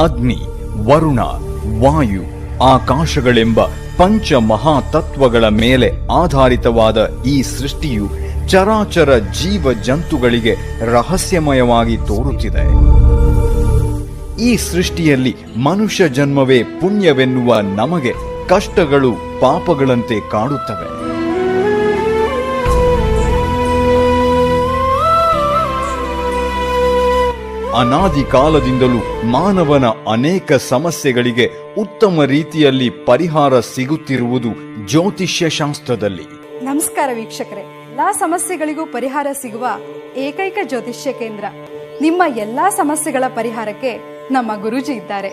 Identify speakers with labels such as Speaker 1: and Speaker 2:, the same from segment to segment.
Speaker 1: ಅಗ್ನಿ, ವರುಣ, ವಾಯು, ಆಕಾಶಗಳೆಂಬ ಪಂಚ ಮಹಾತತ್ವಗಳ ಮೇಲೆ ಆಧಾರಿತವಾದ ಈ ಸೃಷ್ಟಿಯು ಚರಾಚರ ಜೀವ ಜಂತುಗಳಿಗೆ ರಹಸ್ಯಮಯವಾಗಿ ತೋರುತ್ತಿದೆ. ಈ ಸೃಷ್ಟಿಯಲ್ಲಿ ಮನುಷ್ಯ ಜನ್ಮವೇ ಪುಣ್ಯವೆನ್ನುವ ನಮಗೆ ಕಷ್ಟಗಳು ಪಾಪಗಳಂತೆ ಕಾಡುತ್ತವೆ. ಅನಾದಿ ಕಾಲದಿಂದಲೂ ಮಾನವನ ಅನೇಕ ಸಮಸ್ಯೆಗಳಿಗೆ ಉತ್ತಮ ರೀತಿಯಲ್ಲಿ ಪರಿಹಾರ ಸಿಗುತ್ತಿರುವುದು ಜ್ಯೋತಿಷ್ಯ ಶಾಸ್ತ್ರದಲ್ಲಿ.
Speaker 2: ನಮಸ್ಕಾರ ವೀಕ್ಷಕರೇ, ಎಲ್ಲಾ ಸಮಸ್ಯೆಗಳಿಗೂ ಪರಿಹಾರ ಸಿಗುವ ಏಕೈಕ ಜ್ಯೋತಿಷ್ಯ ಕೇಂದ್ರ. ನಿಮ್ಮ ಎಲ್ಲಾ ಸಮಸ್ಯೆಗಳ ಪರಿಹಾರಕ್ಕೆ ನಮ್ಮ ಗುರೂಜಿ ಇದ್ದಾರೆ.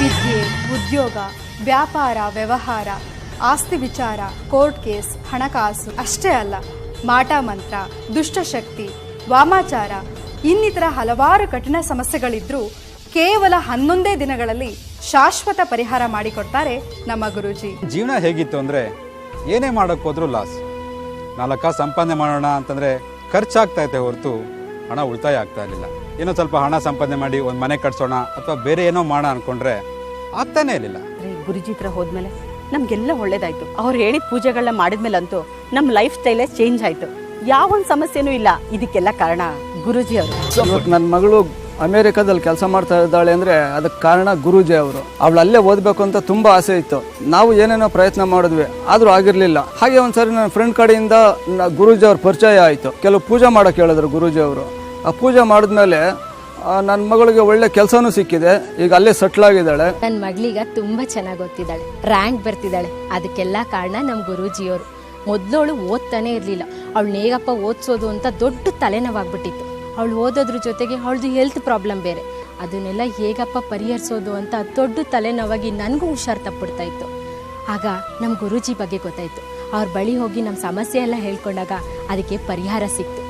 Speaker 2: ವಿದ್ಯೆ, ಉದ್ಯೋಗ, ವ್ಯಾಪಾರ, ವ್ಯವಹಾರ, ಆಸ್ತಿ ವಿಚಾರ, ಕೋರ್ಟ್ ಕೇಸ್, ಹಣಕಾಸು ಅಷ್ಟೇ ಅಲ್ಲ, ಮಾಟ ಮಂತ್ರ, ದುಷ್ಟಶಕ್ತಿ, ವಾಮಾಚಾರ ಇನ್ನಿತರ ಹಲವಾರು ಕಠಿಣ ಸಮಸ್ಯೆಗಳಿದ್ರೂ ಕೇವಲ 11 ದಿನಗಳಲ್ಲಿ ಶಾಶ್ವತ ಪರಿಹಾರ ಮಾಡಿಕೊಡ್ತಾರೆ ನಮ್ಮ ಗುರೂಜಿ.
Speaker 3: ಜೀವನ ಹೇಗಿತ್ತು ಅಂದರೆ ಏನೇ ಮಾಡೋಕ್ಕೆ ಹೋದ್ರೂ ಲಾಸ್. 4 ಕಾಸು ಸಂಪಾದನೆ ಮಾಡೋಣ ಅಂತಂದರೆ ಖರ್ಚಾಗ್ತಾ ಇದೆ ಹೊರತು ಹಣ ಉಳಿತಾಯ ಆಗ್ತಾ ಇರಲಿಲ್ಲ. ಏನೋ ಸ್ವಲ್ಪ ಹಣ ಸಂಪಾದನೆ ಮಾಡಿ ಒಂದು ಮನೆ ಕಟ್ಸೋಣ ಅಥವಾ ಬೇರೆ ಏನೋ ಮಾಡೋಣ ಅಂದ್ಕೊಂಡ್ರೆ ಆಗ್ತಾನೆ ಇರಲಿಲ್ಲ.
Speaker 4: ಗುರುಜಿ ಹತ್ರ ಹೋದ್ಮೇಲೆ ನಮ್ಗೆಲ್ಲ ಒಳ್ಳೇದಾಯ್ತು. ಅವ್ರು ಹೇಳಿದ ಪೂಜೆಗಳನ್ನ ಮಾಡಿದ್ಮೇಲಂತೂ ನಮ್ಮ ಲೈಫ್ ಸ್ಟೈಲೇ ಚೇಂಜ್ ಆಯ್ತು. ಯಾವೊಂದು ಸಮಸ್ಯೆನೂ ಇಲ್ಲ. ಇದಕ್ಕೆಲ್ಲ ಕಾರಣ ಗುರೂಜಿ ಅವರು.
Speaker 5: ಇವತ್ತು ನನ್ನ ಮಗಳು ಅಮೇರಿಕಾದಲ್ಲಿ ಕೆಲಸ ಮಾಡ್ತಾ ಇದ್ದಾಳೆ ಅಂದರೆ ಅದಕ್ಕೆ ಕಾರಣ ಗುರೂಜಿ ಅವರು. ಅವಳು ಅಲ್ಲೇ ಓದಬೇಕು ಅಂತ ತುಂಬ ಆಸೆ ಇತ್ತು. ನಾವು ಏನೇನೋ ಪ್ರಯತ್ನ ಮಾಡಿದ್ವಿ, ಆದರೂ ಆಗಿರಲಿಲ್ಲ. ಹಾಗೆ ಒಂದ್ಸರಿ ನನ್ನ ಫ್ರೆಂಡ್ ಕಡೆಯಿಂದ ಗುರೂಜಿ ಅವ್ರ ಪರಿಚಯ ಆಯಿತು. ಕೆಲವು ಪೂಜೆ ಮಾಡೋಕ್ಕೆ ಹೇಳಿದ್ರು ಗುರೂಜಿ ಅವರು. ಆ ಪೂಜೆ ಮಾಡಿದ್ಮೇಲೆ ನನ್ನ ಮಗಳಿಗೆ ಒಳ್ಳೆ ಕೆಲಸನೂ ಸಿಕ್ಕಿದೆ. ಈಗ ಅಲ್ಲೇ ಸೆಟ್ಲ್ ಆಗಿದ್ದಾಳೆ.
Speaker 6: ನನ್ನ ಮಗಳೀಗ ತುಂಬ ಚೆನ್ನಾಗಿ ಓದ್ತಿದ್ದಾಳೆ, ರ್ಯಾಂಕ್ ಬರ್ತಿದ್ದಾಳೆ. ಅದಕ್ಕೆಲ್ಲ ಕಾರಣ ನಮ್ಮ ಗುರೂಜಿಯವರು. ಮೊದಲವಳು ಓದ್ತಾನೆ ಇರಲಿಲ್ಲ. ಅವಳನ್ನ ಹೇಗಪ್ಪ ಓದಿಸೋದು ಅಂತ ದೊಡ್ಡ ತಲೆನೋವಾಗ್ಬಿಟ್ಟಿತ್ತು. ಅವಳು ಓದೋದ್ರ ಜೊತೆಗೆ ಅವಳದು ಹೆಲ್ತ್ ಪ್ರಾಬ್ಲಮ್ ಬೇರೆ. ಅದನ್ನೆಲ್ಲ ಹೇಗಪ್ಪ ಪರಿಹರಿಸೋದು ಅಂತ ದೊಡ್ಡ ತಲೆನೋವಾಗಿ ನನಗೂ ಹುಷಾರು ತಪ್ಪಿಡ್ತಾ ಇತ್ತು. ಆಗ ನಮ್ಮ ಗುರೂಜಿ ಬಗ್ಗೆ ಗೊತ್ತಾಯಿತು. ಅವ್ರ ಬಳಿ ಹೋಗಿ ನಮ್ಮ ಸಮಸ್ಯೆ ಎಲ್ಲ ಹೇಳ್ಕೊಂಡಾಗ ಅದಕ್ಕೆ ಪರಿಹಾರ ಸಿಕ್ತು.